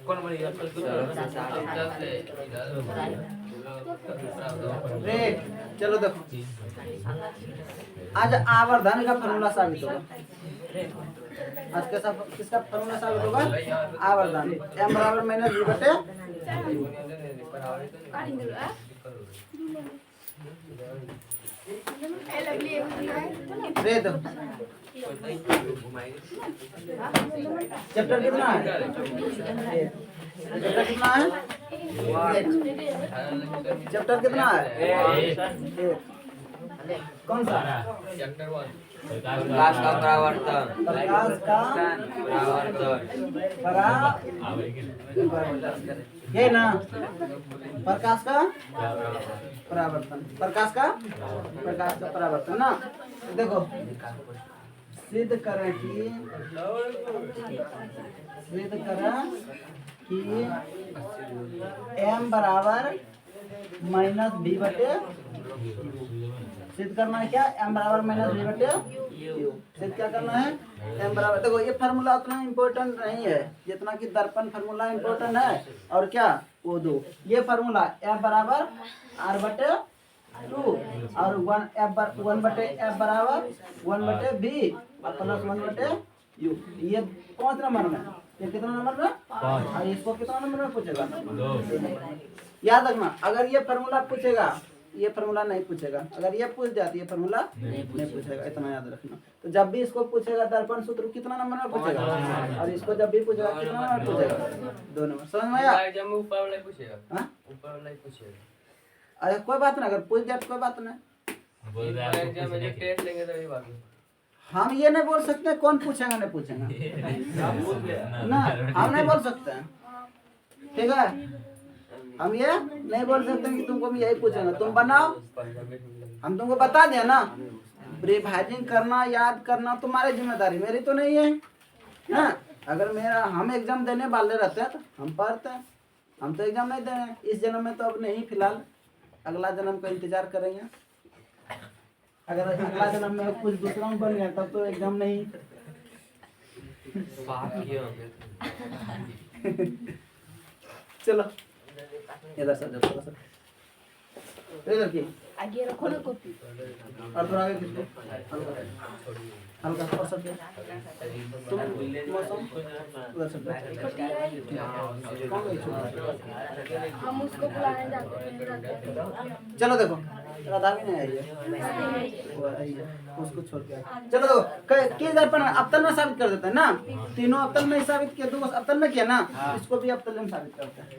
कौन बढ़िया रे चलो देखो, आज आवर्धन का फॉर्मूला साबित होगा। आज कैसा किसका फॉर्मूला साबित होगा? आवर्धन m बराबर माइनस v बटे रे। देखो चैप्टर कितना है? चैप्टर कितना है? चैप्टर कितना है? कौन सा? चैप्टर 1 प्रकाश का परावर्तन। प्रकाश का परावर्तन। ये ना प्रकाश का परावर्तन, प्रकाश का परावर्तन ना। देखो सिद्ध करें कि m बराबर माइनस v बटे, सिद्ध करना है क्या? m बराबर माइनस v बटे u। सिद्ध क्या करना है? m बराबर, देखो ये फार्मूला उतना इम्पोर्टेंट नहीं है जितना कि दर्पण फार्मूला इम्पोर्टेंट है। और क्या वो दो ये फार्मूला f बराबर r बटे 2 और 1 बटे f बराबर 1 बटे v और प्लस 1 बटे u। ये 5 नंबर में, ये कितना नंबर में? और इसको कितना नंबर में पूछेगा? याद रखना, अगर ये फार्मूला पूछेगा, ये फार्मूला नहीं पूछेगा। अगर ये पूछ जाती है फार्मूला नहीं पूछेगा, इतना याद रखना। तो जब भी इसको पूछेगा दर्पण सूत्र कितना नंबर में पूछेगा, और इसको जब भी पूछेगा कितना नंबर में पूछेगा? 2 नंबर। समझ में आया? ऊपर वाला ही पूछेगा। हाँ ऊपर वाला ही पूछेगा। अरे कोई बात नहीं, अगर पूछ जाए तो कोई बात नहीं। एग्जाम में टेस्ट लेंगे तभी बात है। हम ये नहीं बोल सकते कौन पूछेगा नहीं पूछेगा ना, हम नहीं बोल सकते हैं, ठीक है? हम ये नहीं बोल सकते कि तुमको हम यही पूछेंगे, तुम बनाओ। हम तुमको बता दिया ना, रिवाइजिंग करना, याद करना तुम्हारी जिम्मेदारी, मेरी तो नहीं है ना। अगर मेरा हम एग्जाम देने वाले रहते हैं तो हम पढ़ते हैं, हम तो एग्जाम नहीं दे रहे हैं इस जन्म में, तो अब नहीं, फिलहाल अगला जन्म का इंतजार करेंगे। अगर अगला जन्म में कुछ दूसरा में बन गया तब तो एग्जाम नहीं। चलो इधर से थोड़ा सा इधर की आगे रखो ना कॉपी। और थोड़ा आगे खींचो, हल्का सा सब तुम मौसम उधर से हम उसको बुलाने जाते हैं। चलो देखो राधा भी नहीं आई है, वो आई है, उसको छोड़ के चलो। देखो किस दर्पण में अवतल में साबित कर देते हैं ना, तीनों अवतल में साबित किया, दो अवतल में किया ना, इसको भी अवतल में साबित करते हैं।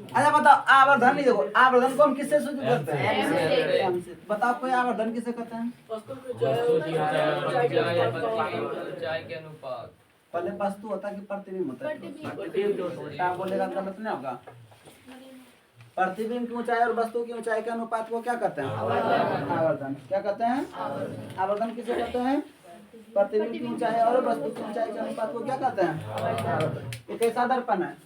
अच्छा बताओ आवर्धन, नहीं देखो आवर्धन को हम किससे सूचित करते हैं? बताओ कोई आवर्धन किसे कहते हैं? ऊंचाई के अनुपात। पहले वस्तु होता है कि प्रतिबिंब होता है? क्या बोलेगा गलत नहीं होगा। प्रतिबिंब की ऊंचाई और वस्तु की ऊंचाई के अनुपात को क्या कहते हैं? आवर्धन। क्या कहते हैं? आवर्धन किसे कहते हैं? प्रतिबिंब की ऊंचाई और वस्तु की ऊंचाई के अनुपात को क्या कहते हैं? आवर्धन। ये कैसा दर्पण है?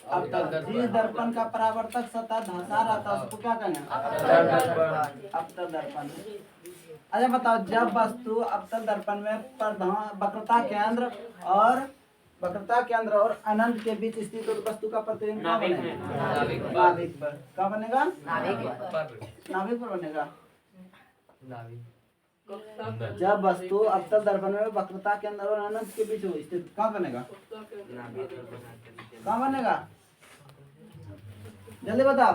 अवतल। जिस दर्पण का परावर्तक सतह धंसा रहता है उसको क्या कहेंगे? अवतल दर्पण। अच्छा बताओ, जब वस्तु अवतल दर्पण में वक्रता केंद्र और अनंत के बीच स्थित हो तो वस्तु का प्रतिबिंब कहाँ बनेगा? नाभिक पर। कहाँ बनेगा? नाभिक पर बनेगा। जब वस्तु अवतल दर्पण में वक्रता केंद्र और अनंत के बीच हो स्थित कहाँ बनेगा? कहाँ बनेगा? जल्दी बताओ।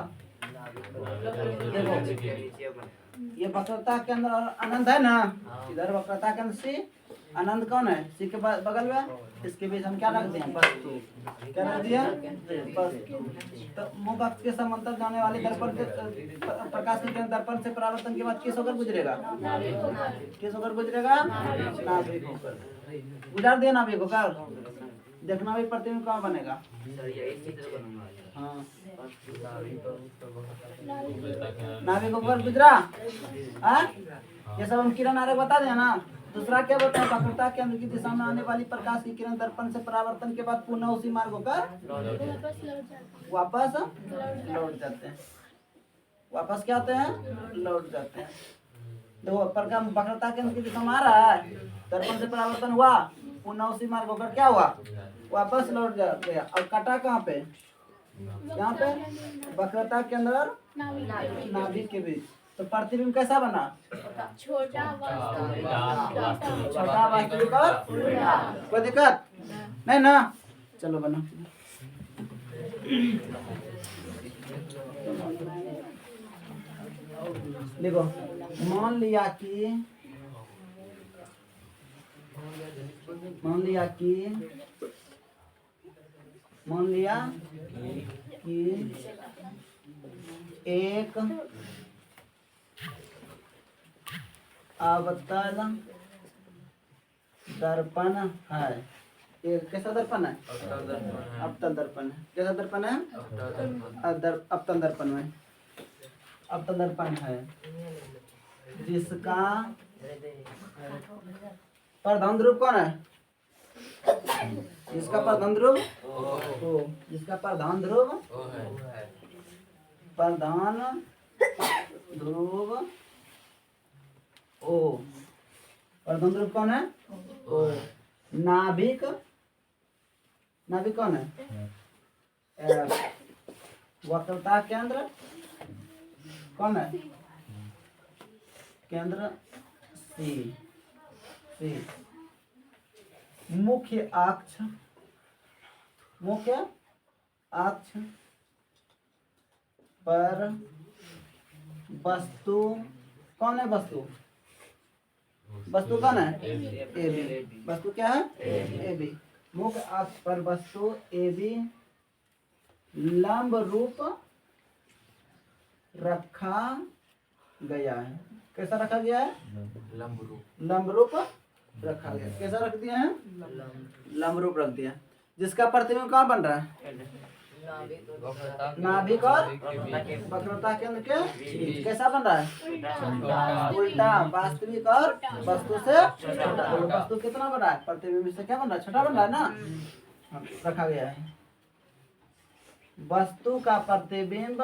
देखो ये वक्रता केंद्र और अनंत है ना, इधर वक्रता केंद्र सी, अनंत कौन है? सी के बगल में, इसके बीच हम क्या रख दिए? वस्तु। क्या रख दिया? वस्तु। तो मुख अक्ष के समांतर जाने वाले दर्पण के प्रकाश की किरण दर्पण से परावर्तन के बाद किस होकर गुजरेगा? किस होकर गुजरेगा? नाभिक होकर। गुजार दिया नाभिक होकर। देखना भी प्रतिबिंब कहाँ बनेगा? हाँ नाभिक होकर गुजरा। ये सब हम किरण आरेख बता दें ना। दूसरा क्या बताया? वक्रता केंद्र की दिशा में आने वाली प्रकाश की किरण दर्पण से परावर्तन के बाद पुनः उसी मार्ग होकर वापस लौट जाते हैं। वापस क्या आते हैं? लौट जाते हैं। देखो प्रकाश वक्रता केंद्र की दिशा में आ रहा है, दर्पण से परावर्तन हुआ, पुनः उसी मार्ग होकर क्या हुआ, वापस लौट गया। और कटा कहाँ पे, यहाँ पे वक्रता के अंदर नाभिक के बीच। तो प्रतिबिंब कैसा बना, छोटा छोटा वास्तविक और कोई दिक्कत नहीं ना। चलो बना देखो, मान लिया कि एक अवतल दर्पण है। ये कैसा दर्पण है, अवतल दर्पण है। कैसा दर्पण है, अवतल दर्पण में अवतल दर्पण है, जिसका प्रधान ध्रुव कौन है, जिसका प्रधान ध्रुव ओ, जिसका प्रधान ध्रुव ओ, प्रधान ध्रुव कौन है, ओ। नाभिक कौन है, वक्रता केंद्र कौन है, केंद्र सी। मुख्य अक्ष पर वस्तु कौन है, वस्तु कौन है, ए बी। वस्तु क्या है, ए बी। मुख्य अक्ष पर वस्तु ए बी लंब रूप रखा गया है। कैसा रखा गया है, लंब रूप रखा गया। कैसा रख दिया है, लंब रूप रख दिया। जिसका प्रतिबिंब कहाँ बन रहा है, नाभिक और वक्रता केंद्र के बीच। कैसा बन रहा है, उल्टा। वास्तविक और वस्तु से छोटा। तो वस्तु कितना बन रहा है, प्रतिबिंब से क्या बन रहा है, छोटा बन रहा है ना, रखा गया है। वस्तु का प्रतिबिंब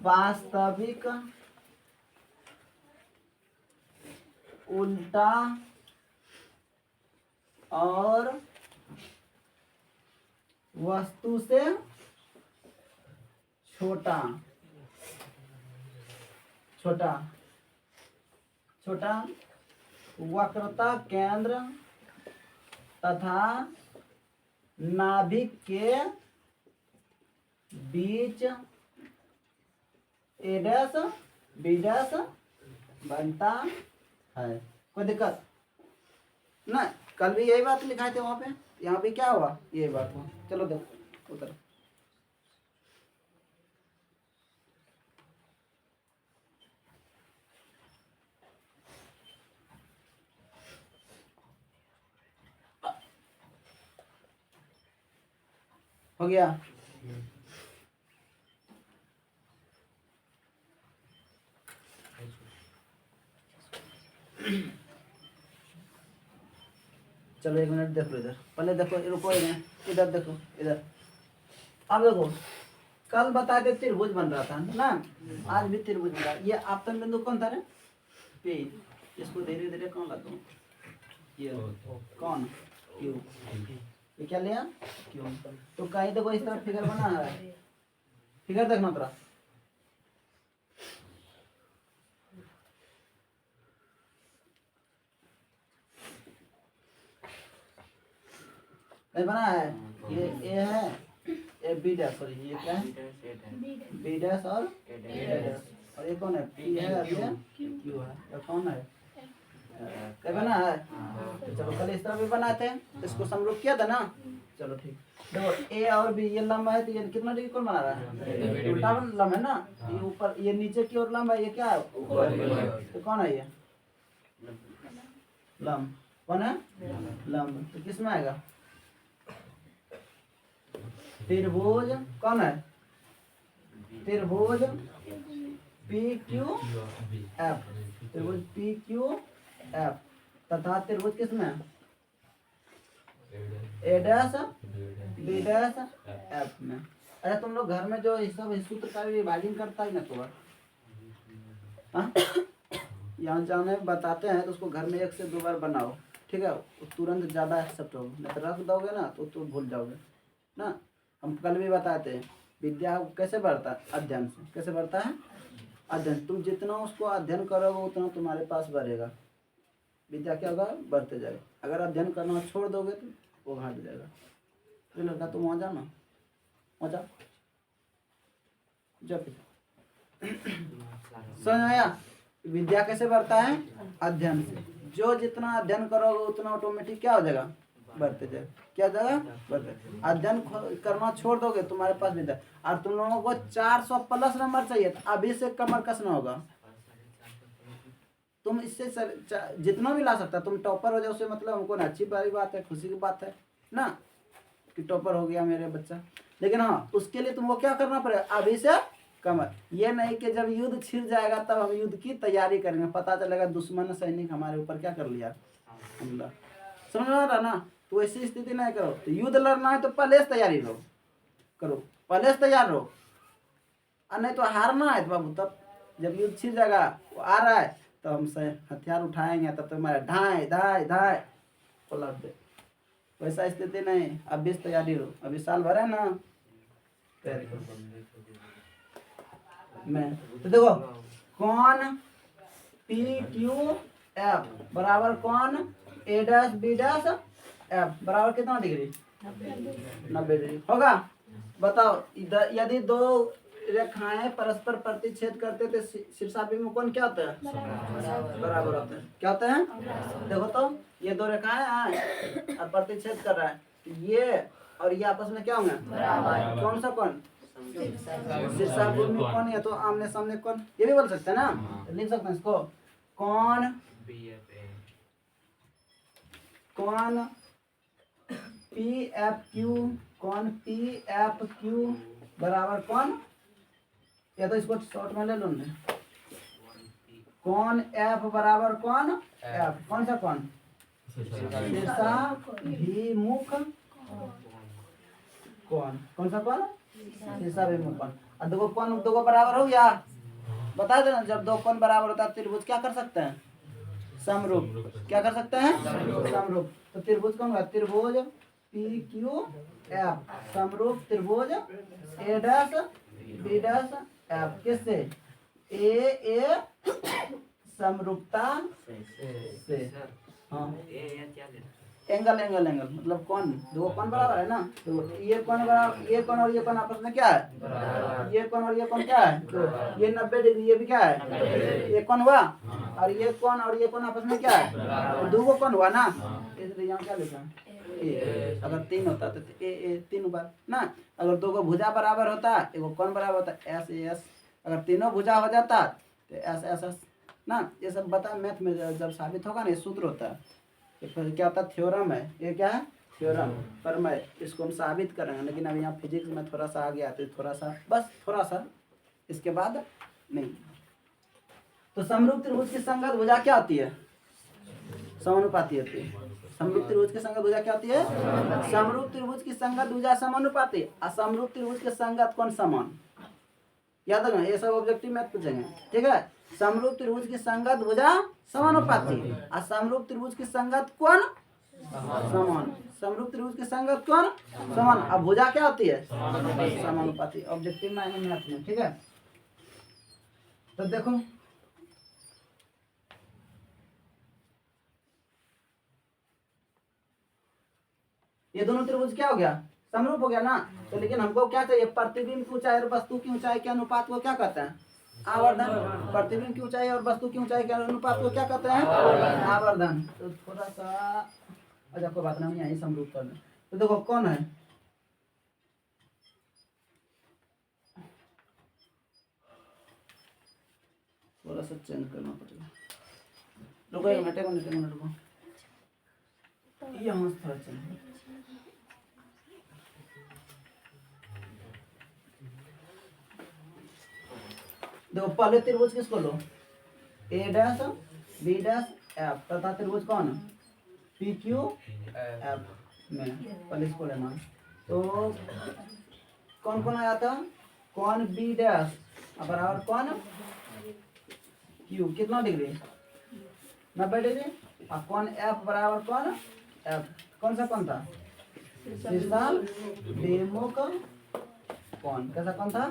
वास्तविक उल्टा और वस्तु से छोटा वक्रता केंद्र तथा नाभिक के बीच ए डैश बी डैश बनता है। कोई दिक्कत ना, कल भी यही बात लिखाए थे वहां पे, यहाँ भी क्या हुआ, यही बात हुआ। चलो देखो उधर, हो गया। चलो एक मिनट देख लो इधर, पहले देखो, रुको इधर देखो, इधर अब देखो। कल बताए थे त्रिभुज बन रहा था ना, आज भी त्रिभुज बन रहा है। ये आपतन बिंदु कौन था रे, पी। इसको धीरे धीरे कौन लगाऊं, ये कौन, क्यू। ये क्या लिया, क्यू। तो कहीं देखो इस तरह फिगर बना है, फिगर देखना थोड़ा। बना है, ये ए है, ए बी डैश, सॉरी ये क्या है, बी डैश और ए डैश। और ये कौन है, पी है और ये क्यू है। ये कौन है, क्या बना है। चलो कल इस तरह भी बनाते हैं, इसको समरूप किया था ना। चलो ठीक, देखो ए और बी ये लंबा है, तो ये कितना डिग्री कौन बना रहा है, उल्टा लंब है ना। ये ऊपर, ये नीचे की ओर लंब है, ये क्या है, ऊपर। तो कौन है ये, लंब। कौन है, लंब। तो किस में आएगा, त्रिभुज। कौन है, त्रिभुज पी क्यू एफ। त्रिभुज पी क्यू एफ तथा त्रिभुज किसमें, ए डैश बी डैश एफ में। अरे तुम लोग घर में जो इस सब सूत्र का विभाजन करता है ना, तो हाँ, यहाँ जाने बताते हैं तो उसको घर में 1 से 2 बार बनाओ, ठीक है, वो तुरंत ज़्यादा एक्सेप्ट होगा, नहीं तो रख दोगे ना तो भूल जाओगे ना। हम कल भी बताते हैं विद्या कैसे बढ़ता है, अध्ययन से। कैसे बढ़ता है? अध्ययन। तुम जितना उसको अध्ययन करोगे उतना तुम्हारे पास बढ़ेगा, विद्या क्या होगा, बढ़ते जाएगा। अगर अध्ययन करना छोड़ दोगे तो वो घट जाएगा। तो लड़का तुम वहाँ जाओ ना, वहाँ जाओ, समझ में आया? विद्या कैसे बढ़ता है? अध्ययन से। जो जितना अध्ययन करोगे उतना ऑटोमेटिक क्या हो जाएगा, बढ़ते जाएगा। क्या हो जाएगा? बढ़ते। अध्ययन करना छोड़ दोगे तुम्हारे पास विद्या, और तुम लोगों को 400 प्लस नंबर चाहिए तो अभी से कमर कसना होगा। तुम इससे जितना भी ला सकता, तुम टॉपर हो जाओ उससे मतलब हमको ना, अच्छी बड़ी बात है, खुशी की बात है ना कि टॉपर हो गया मेरे बच्चा। लेकिन हाँ, उसके लिए तुमको क्या करना पड़ेगा, अभी से कमर। ये नहीं कि जब युद्ध छिड़ जाएगा तब हम युद्ध की तैयारी करेंगे, पता चलेगा दुश्मन सैनिक हमारे ऊपर क्या कर लिया, हमला। समझ में आ रहा ना? तो ऐसी स्थिति नहीं करो। तो युद्ध लड़ना है तो पहले से तैयारी करो, पहले से तैयार रहो। और नहीं तो हारना है तो बाबू तब जब युद्ध छिड़ जाएगा, वो आ रहा है तो हम से हथियार उठाएंगे, तब तक हमारा ढाई ढाई ढाई पलट दे। वैसा स्थिति नहीं, अभी से तैयारी रहो। अभी साल भर है ना, तैयारी करो। मैं तो देखो, कौन PQF बराबर कौन A', B' F बराबर कितना डिग्री, 90 डिग्री होगा। बताओ, यदि 2 रेखाएं परस्पर प्रतिच्छेद करते तो शीर्षाभिमुख कोण क्या होता है, बराबर होता है। क्या होता है? देखो तो, ये 2 रेखाएं हैं और प्रतिच्छेद कर रहा है, ये और ये आपस में क्या होंगे, कौन सा कौन, शीर्षाभिमुख कौन है, तो आमने सामने कौन, ये भी बोल सकते हैं ना। लिख सकते हैं इसको, कौन PFQ बराबर कौन, या तो इसको शॉर्ट में ले लो ना, कौन F बराबर कौन F, कौन सा कौन, शीर्षाभिमुख कौन सा कौन, शीर्षाभिमुख कौन। और दो को बराबर हो गया, बता देना। जब 2 कोण बराबर होता है त्रिभुज क्या कर सकते हैं, समरूप। क्या कर सकते हैं, समरूप। तो त्रिभुज कौन होगा, त्रिभुज PQF समरूप त्रिभुज A', B' F किससे, A समरूपता से। हाँ, एंगल मतलब कौन, 2 कोण बराबर है ना, तो ये कोण बराबर, ये कोण और ये कोण आपस में क्या है, ये कोण और ये कोण क्या है, तो ये 90 डिग्री, ये भी क्या है, ये कोण हुआ, और ये कोण और ये कोण आपस में क्या है, 2 कोण हुआ ना। इसलिए यहाँ क्या लिखा है, अगर 3 होता तो ए 3 बार ना। अगर 2 को भुजा बराबर होता, एगो कोण बराबर होता S। अगर तीनों भुजा हो जाता तो S ना। ये सब बता, मैथ में जब साबित होगा ना, ये सूत्र होता है, फिर क्या होता है, थ्योरम है। ये क्या है, थ्योरम। पर मैं इसको हम साबित करेंगे, लेकिन अभी यहाँ फिजिक्स में थोड़ा सा आ गया तो थोड़ा सा, बस थोड़ा सा, इसके बाद नहीं। तो समरूप त्रिभुज की संगत भुजा क्या होती है, समानुपाती होती है। समरूप त्रिभुज की संगत भुजा क्या होती है, समरूप त्रिभुज की संगत भुजा समानुपाती। असमरूप त्रिभुज की संगत कौन समान, याद रखना, ये सब ऑब्जेक्टिव मैथ पूछेंगे, ठीक है। समरूप त्रिभुज की संगत भुजा समानुपाती, असमरूप त्रिभुज की संगत कौन, समान। समरूप त्रिभुज की संगत कौन, समान। अब भुजा क्या होती है, समानुपाती। ऑब्जेक्टिव में आएंगे मैथ में, ठीक है। तो देखो, ये दोनों त्रिभुज क्या हो गया, समरूप हो गया ना। तो लेकिन हमको क्या चाहिए, प्रतिबिंब की ऊंचाई और वस्तु की ऊंचाई के अनुपात को क्या कहते हैं, आवर्धन। प्रतिबिंब की ऊंचाई और वस्तु की ऊंचाई के अनुपात को क्या कहते हैं, आवर्धन। तो थोड़ा सा, अच्छा कोई बात नहीं, यही समरूप कर लें। तो देखो कौन है, थोड़ा सा चेंज करना पड़ेगा। रुको एक मिनट, रुको, यहाँ से थोड़ा चेंज। देखो पहले त्रिभुज किसको लो, A', B' F तथा त्रिभुज कौन, PQF में पहले इसको लेना। तो कौन कौन आया था, कौन B' बराबर कौन क्यू कितना डिग्री 90 डिग्री। और कौन एफ बराबर कौन एफ कौन सा कौन था शीर्षाल विमुख कौन कैसा कौन था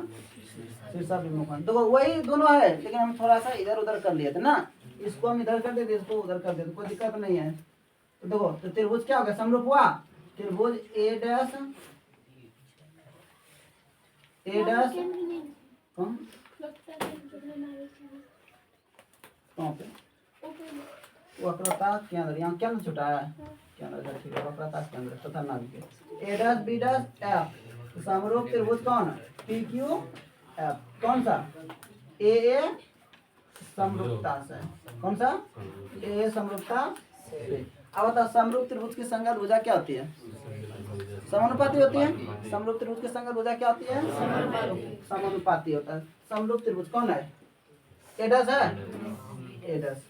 शीर्षाल विमुख कौन। तो वही दोनों है लेकिन हम थोड़ा सा इधर उधर कर लिए थे ना, इसको हम इधर कर देते इसको उधर कर देते कोई दिक्कत नहीं है। तो देखो तो त्रिभुज क्या हो गया समरूप हुआ त्रिभुज ए डैश कौन कहाँ पे वक्रता केंद्र यहाँ केंद्र छुटा है केंद्र ठीक है वक्रता केंद्र तथा नाभिक ए डैश बी डैश एफ समरूप त्रिभुज कौन पी क्यू एफ कौन सा ए समरूपता से कौन सा ए समरूपता से। अब बताओ समरूप त्रिभुज की संगत भुजा क्या होती है समानुपाती होती है। समरूप त्रिभुज की संगत भुजा क्या होती है समानुपाती होता है। समरूप त्रिभुज कौन है ए डैश है ए डैश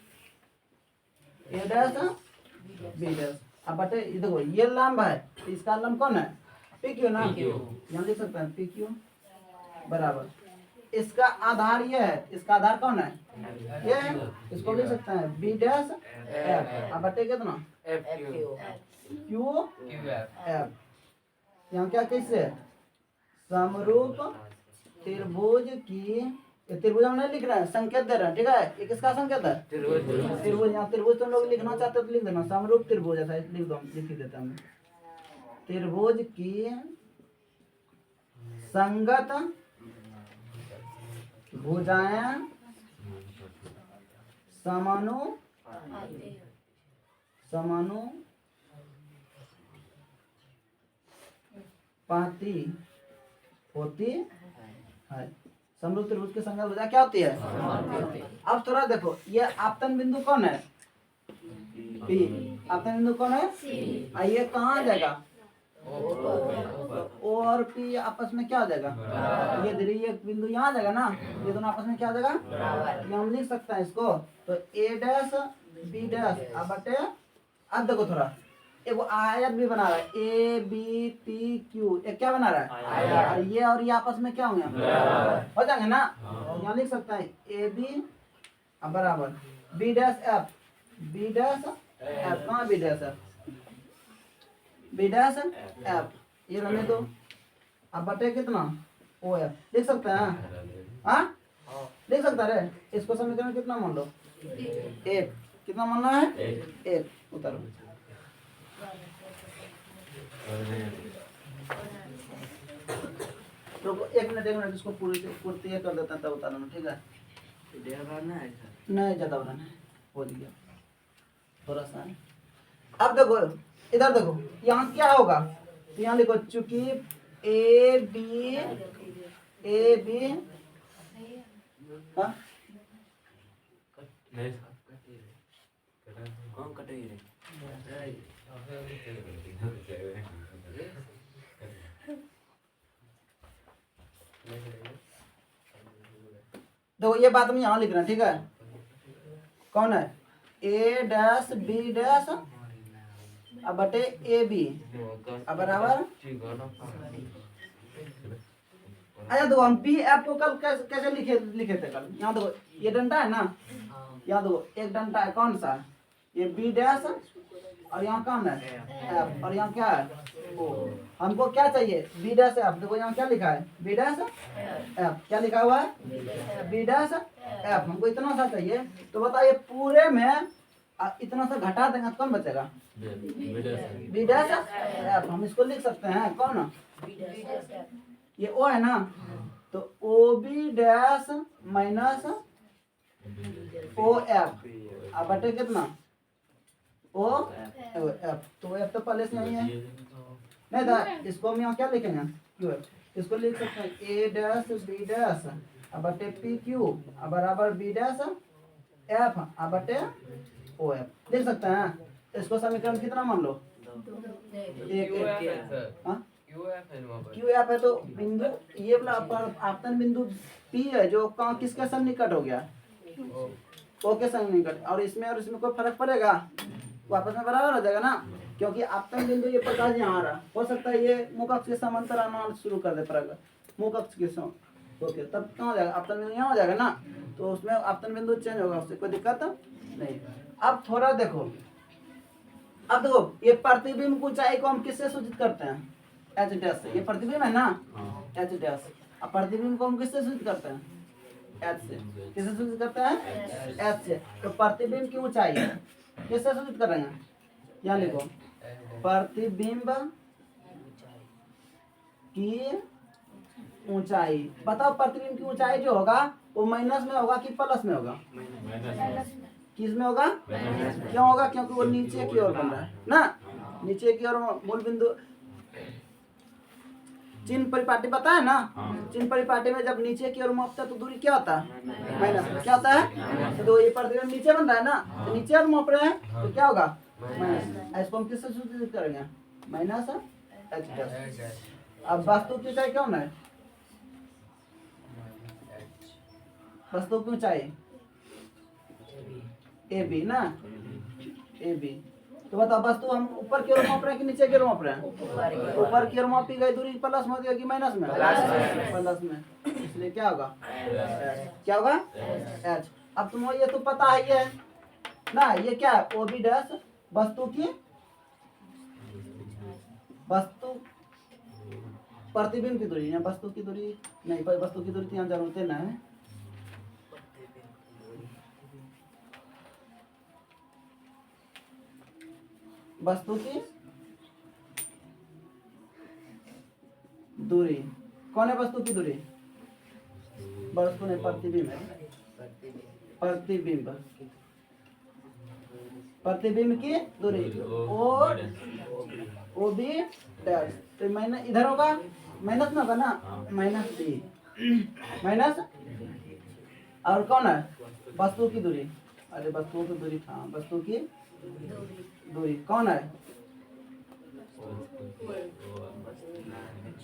बी डैश। अब बटे ये देखो ये लंब है तो इसका लंब कौन है पी क्यू ना यहाँ लिख सकते हैं पी क्यू बराबर इसका आधार ये है इसका आधार कौन है ये इसको लिख सकते हैं बी डैश एफ। अब बटे कितना क्यू एफ। यहाँ क्या कैसे समरूप त्रिभुज की त्रिभुज हम नहीं लिख रहे हैं संकेत दे रहे हैं ठीक है ये किसका संकेत है त्रिभुज। यहाँ त्रिभुज तुम लोग लिखना चाहते हो तो लिख देना समरूप त्रिभुज ऐसा लिख दो लिख ही देते हैं त्रिभुज की संगत भुजाएं समानुपाती होती है। समरूप त्रिभुज की संगत भुजा क्या होती है अब थोड़ा देखो ये आपतन बिंदु कौन है पी आपतन बिंदु कौन है ये कहाँ आ जाएगा ओ और पी आपस में क्या हो जाएगा ये ध्रुवीय बिंदु यहाँ आ जाएगा ना ये दोनों आपस में क्या हो जाएगा ये हम लिख सकते हैं इसको तो ए डैश बी डैश अब बटे अब देखो थोड़ा एक वो आयत भी बना रहा है ए बी पी क्यू एक क्या बना रहा है और ये आपस में क्या होंगे हो जाएंगे ना यहाँ लिख सकते हैं ए बी बराबर बी डैश एफ कहाँ B dash F B dash F ये रहने दो। अब बटे कितना ओ एफ लिख सकते हैं हाँ लिख सकता है इसको समीकरण कितना मान लो एक कितना मानना है एक उतारो तो एक मिनट इसको पूर्ति कर देते हैं तब उतारना ठीक है नहीं ज्यादा बनाना है हो गया थोड़ा सा। अब देखो इधर देखो यहाँ क्या होगा तो यहाँ लिखो चूंकि ए बी हाँ देखो ये बात हम यहाँ लिख रहे हैं ठीक है कौन है ए डैश बी डैश अब बटे ए बी अब बराबर अच्छा देखो हम पी एफ को कल कैसे लिखे थे कल यहाँ देखो ये डंडा है ना यहाँ देखो एक डंडा है कौन सा ये बी डैश और यहाँ कौन है एफ और यहाँ क्या है ओ हमको क्या चाहिए बी डैश एफ देखो यहाँ क्या लिखा है बी डैश एफ क्या लिखा हुआ है बी डैश एफ हमको इतना सा चाहिए तो बताइए पूरे में इतना सा घटा देंगे तो कौन बचेगा बी डैश एफ हम इसको लिख सकते हैं कौन ये ओ है ना तो O B dash minus O F अब बटे कितना ओ एफ तो एफ तो पहले से यही है नहीं था इसको हम यहाँ क्या लिखेंगे क्यू एफ इसको लिख सकते हैं ए डैश बी डैश अब बटे पी क्यू अब बराबर बी डैश एफ अब बटे ओ एफ लिख सकते हैं। इसको समीकरण कितना मान लो क्यू एफ है तो बिंदु ये वाला आपतन बिंदु पी है जो कहाँ किसके सन्निकट हो गया ओ के सन्निकट और इसमें कोई फर्क पड़ेगा वापस में बराबर हो जाएगा ना क्योंकि आपतन बिंदु ये प्रकाश यहाँ आ रहा हो सकता है ये मुख अक्ष के समांतर आना शुरू कर दे प्रकाश मुख अक्ष के ओके, तब कहाँ हो जाएगा, अपतन बिंदु यहाँ हो जाएगा ना, तो उसमें अपतन बिंदु चेंज होगा, उससे कोई दिक्कत नहीं। अब थोड़ा देखो, अब देखो ये प्रतिबिंब की ऊंचाई को हम किससे सूचित करते हैं, एच डैश से। ये प्रतिबिंब है ना, एच डैश। अब प्रतिबिंब को हम किससे सूचित करते हैं, एच से। किससे सूचित करते हैं, एच से। तो प्रतिबिंब की ऊंचाई किससे सूचित करेंगे, यहाँ लिखो, प्रतिबिंब की ऊंचाई। बताओ प्रतिबिंब की ऊंचाई जो होगा वो माइनस में होगा कि प्लस में होगा, किस में होगा, क्यों होगा, क्योंकि वो नीचे की ओर बन रहा है ना, नीचे की ओर मूल बिंदु। चिन्ह परिपाटी पता है ना, चिन्ह परिपाटी में जब नीचे की ओर मापता है तो दूरी क्या होता है, माइनस। क्या होता है, तो ये प्रतिबिंब नीचे बन रहा है ना, तो नीचे और माप रहे हैं तो क्या होगा, माइनस। इसको हम किससे सूचित करेंगे, माइनस एच डैश। अब वस्तु की ऊंचाई कौन है, वस्तु की ऊंचाई ए बी ना, ए बी। तो बताओ वस्तु हम ऊपर की ओर माप रहे हैं कि नीचे की ओर माप रहे हैं, ऊपर की ओर मापी गई दूरी प्लस में होगी कि माइनस में, प्लस में, इसलिए क्या होगा, क्या होगा, एच। अब तुम्हें ये तो पता है ये ना, ये क्या है, ओ बी डैश वस्तु की, वस्तु प्रतिबिंब की दूरी, या वस्तु की दूरी नहीं, वस्तु की दूरी की यहाँ जरूरत है ना है, वस्तु की दूरी। कौन है वस्तु की दूरी, वस्तु नहीं, प्रतिबिंब है, प्रतिबिंब, प्रतिबिंब की दूरी ओ बी डैश। तो माइनस इधर होगा, माइनस में होगा ना, माइनस बी, माइनस। और कौन है, वस्तु की दूरी, अरे वस्तुओं की दूरी, हाँ वस्तु की दूरी कौन है,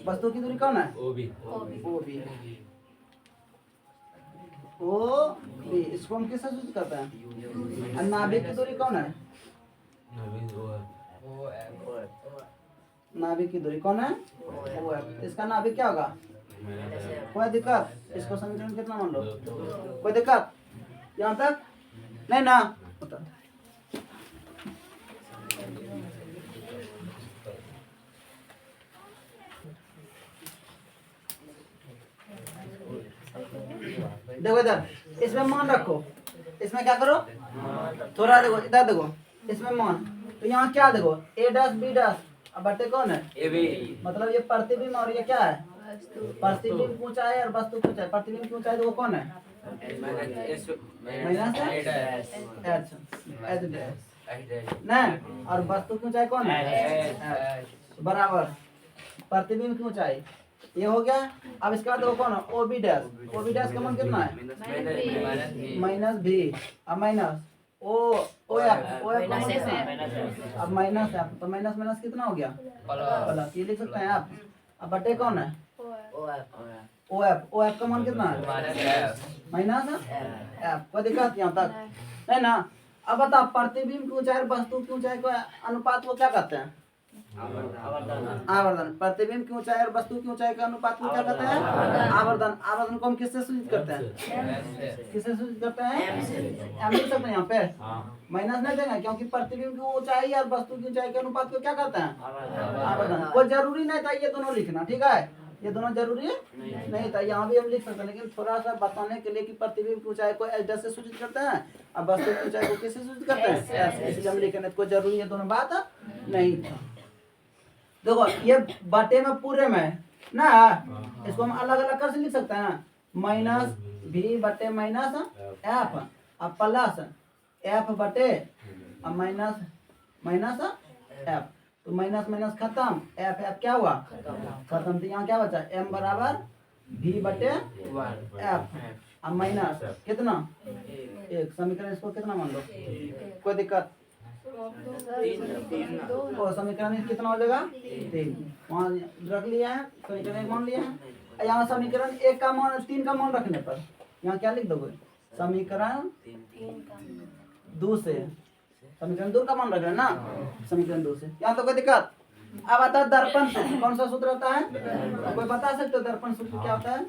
वस्तु की दूरी कौन है, O B, O B, O B. इसको हम किससे सूचित करते हैं, नाभिक की दूरी कौन है, नाभिक की दूरी कौन है, ओ एफ। इसका नाभिक क्या होगा, कोई दिक्कत, इसको समीकरण कितना मान लो, कोई दिक्कत यहाँ तक नहीं ना, बता। देखो इधर, इसमें मान रखो, इसमें क्या करो, थोड़ा देखो इधर देखो, इसमें मान, तो यहाँ क्या देखो, ए डैश बी डैश, अब बटे कौन है, ए बी। मतलब ये प्रतिबिंब और ये क्या है, प्रतिबिंब की ऊंचाई और वस्तु की ऊंचाई। प्रतिबिंब की ऊंचाई तो वो कौन है, माइनस एच डैश ना, और वस्तु की ऊंचाई कौन है, बराबर प्रतिबिंब की ऊंचाई। ये हो गया। अब इसके बाद वो कौन है, O B dash. O B dash का मान कितना है, माइनस भी, अब minus O F, O F अब माइनस एफ, तो माइनस माइनस कितना हो गया, प्लस। ये लिख सकते हैं आप। अब बटे कौन है, ओ एफ। ओ एफ का मान कितना है, माइनस एफ। कोई दिक्कत यहाँ तक है ना। अब बताओ प्रतिबिंब की ऊंचाई और वस्तु की ऊंचाई का अनुपात को क्या कहते हैं, आवर्धन। प्रतिबिंब की ऊंचाई और वस्तु की ऊंचाई का अनुपात को क्या कहते हैं, आवर्धन। आवर्धन को हम किससे सूचित करते हैं, किससे सूचित करते हैं, एम लिख सकते हैं यहाँ पे, माइनस नहीं देंगे क्योंकि प्रतिबिंब की ऊंचाई और वस्तु की ऊंचाई के अनुपात को क्या कहते हैं, आवर्धन। कोई जरूरी नहीं था ये दोनों लिखना, ठीक है, ये दोनों जरूरी नहीं था, यहाँ भी हम लिख सकते हैं, लेकिन थोड़ा सा बताने के लिए कि प्रतिबिंब की ऊंचाई को एच डैश से सूचित करते हैं और वस्तु की ऊंचाई को किससे सूचित करते हैं, इसलिए हम लिखेंगे। कोई जरूरी है दोनों बात नहीं था। देखो ये बटे में पूरे में ना, इसको हम अलग अलग कर से लिख सकते हैं, माइनस भी बटे माइनस एफ, अब प्लस एफ बटे अब माइनस माइनस एफ। तो माइनस माइनस खत्म, एफ एफ क्या हुआ खत्म, तो यहाँ क्या बचा, एम बराबर भी बटे एफ, अब माइनस कितना एक। समीकरण इसको कितना मान लो, कोई दिक्कत, और समीकरण कितना हो जाएगा 3, वहाँ रख लिया है, समीकरण 1 मान लिया है। यहाँ समीकरण 1 का मान 3 का मान रखने पर यहाँ क्या लिख दोगे, समीकरण 2 से, समीकरण 2 का मान रख रहे हैं ना, समीकरण 2 से। यहाँ तो कोई दिक्कत अब आता है दर्पण सूत्र। कौन सा सूत्र होता है? कोई बता सकते हो दर्पण सूत्र क्या होता है?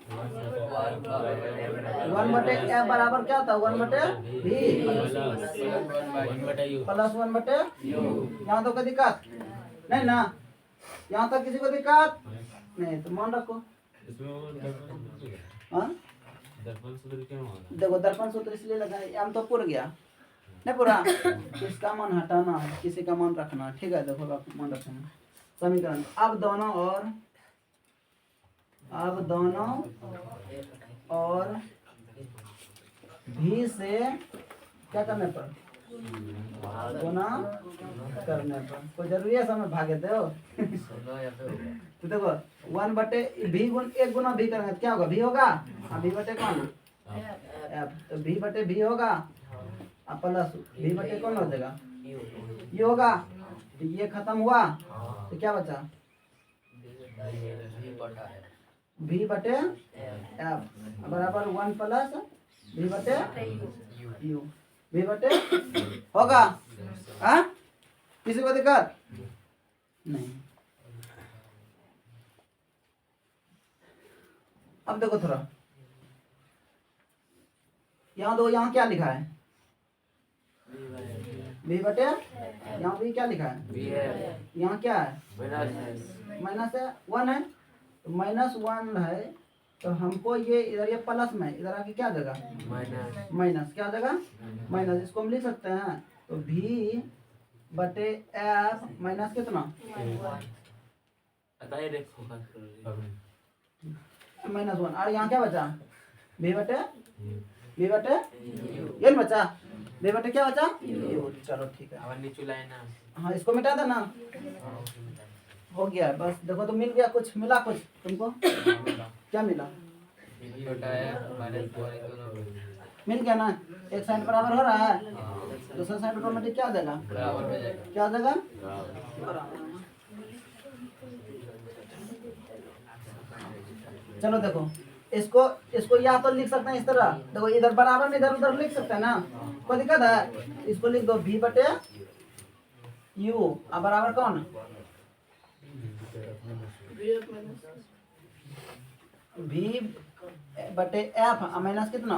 1/f बराबर क्या होता है? 1/v plus 1/u। यहाँ तो कोई दिक्कत नहीं ना? यहाँ तक किसी को दिक्कत नहीं तो मान रखो। हाँ देखो दर्पण सूत्र इसलिए लगा एम तो पूरा गया नहीं पूरा, किसका मान हटाना है किसी का मान रखना। ठीक है देखो मान रखना समीकरण। अब दोनों और भी से क्या करने पर? गुना करने पर। कोई जरूरी है समय भागे दो। तो देखो 1/v गुण 1 गुना भी करेंगे तो क्या होगा? v होगा। v बटे कौन? f। तो v बटे v होगा अब प्लस v बटे कौन हो जाएगा? ये होगा। तो ये खत्म हुआ तो क्या बचा? v बटे f बराबर 1 प्लस v बटे u। v बटे होगा। हाँ किसी को दिक्कत नहीं? अब देखो थोड़ा यहाँ दो, यहाँ क्या लिखा है? v बटे यहाँ भी क्या लिखा है? यहाँ क्या है? माइनस है 1 है तो -1 है तो हमको ये इधर ये प्लस में इधर आके क्या देगा? माइनस क्या देगा? माइनस। इसको हम लिख सकते हैं तो v बटे f माइनस कितना? -1। और यहाँ क्या बचा? v बटे ये बचा। v बटे क्या बचा? चलो ठीक है। हाँ इसको मिटा देना। हो गया बस। देखो तो मिल गया कुछ, मिला कुछ तुमको? क्या मिला? मिल गया ना? एक साइड बराबर हो रहा है, दूसरा साइड ऑटोमेटिक क्या देगा? क्या देगा? चलो देखो इसको या तो लिख सकते हैं इस तरह। देखो इधर बराबर में इधर उधर लिख सकते हैं ना, कोई दिक्कत है? इसको लिख दो v बटे u अब बराबर कौन? v बटे f माइनस कितना?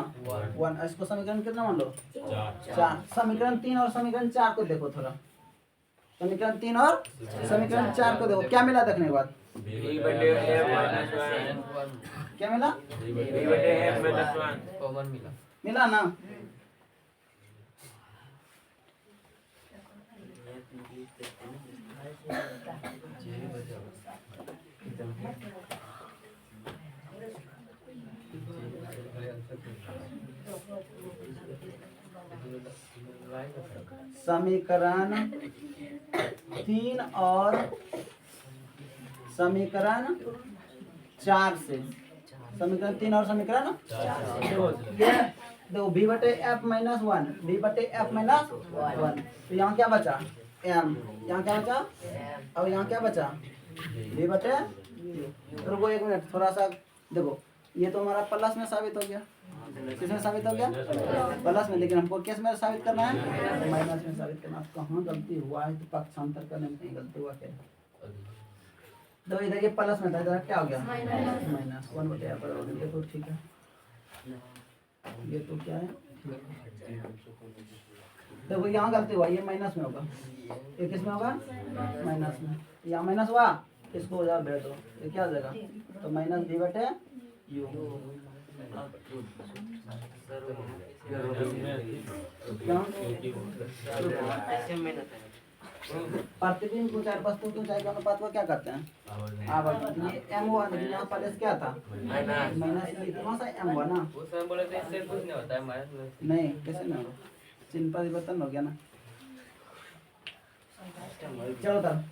1। इसको समीकरण कितना मान लो? 4। समीकरण 3 और समीकरण 4 को देखो थोड़ा। समीकरण 3 और समीकरण 4 को देखो क्या मिला देखने के बाद? क्या मिला? मिला ना? समीकरण 3 और समीकरण 4 से। समीकरण 3 और समीकरण 4 देखो v बटे f माइनस 1 v बटे f माइनस 1 तो यहाँ क्या बचा? m। यहाँ क्या बचा? अब यहाँ क्या बचा? v बटे। रुको एक मिनट थोड़ा सा देखो, ये तो हमारा प्लस में साबित हो गया। किसमें साबित हो गया? प्लस में। लेकिन हमको किस में साबित करना है? माइनस में साबित करना। कहाँ गलती हुआ है? तो पक्षांतर करने में कहीं गलती हुआ क्या? तो इधर ये प्लस में था, इधर क्या हो गया? माइनस 1 बटे f बराबर। ये तो ठीक है, ये तो क्या है? देखो यहाँ गलती हुआ, ये माइनस में होगा, ये किस में होगा? माइनस में। यहाँ माइनस हुआ, इसको उधर भेज दो, ये क्या हो जाएगा? तो माइनस v बटे u। प्रतिबिंब ऊंचाई वस्तु की ऊंचाई के अनुपात को क्या करते हैं? आवर्त। ये m हुआ लेकिन यहाँ प्लस क्या था? माइनस। कौन सा m हुआ ना? उसमें बोले थे इससे कुछ नहीं होता है माइनस। नहीं कैसे नहीं होगा? चिन्ह परिवर्तन हो गया ना। चलो तब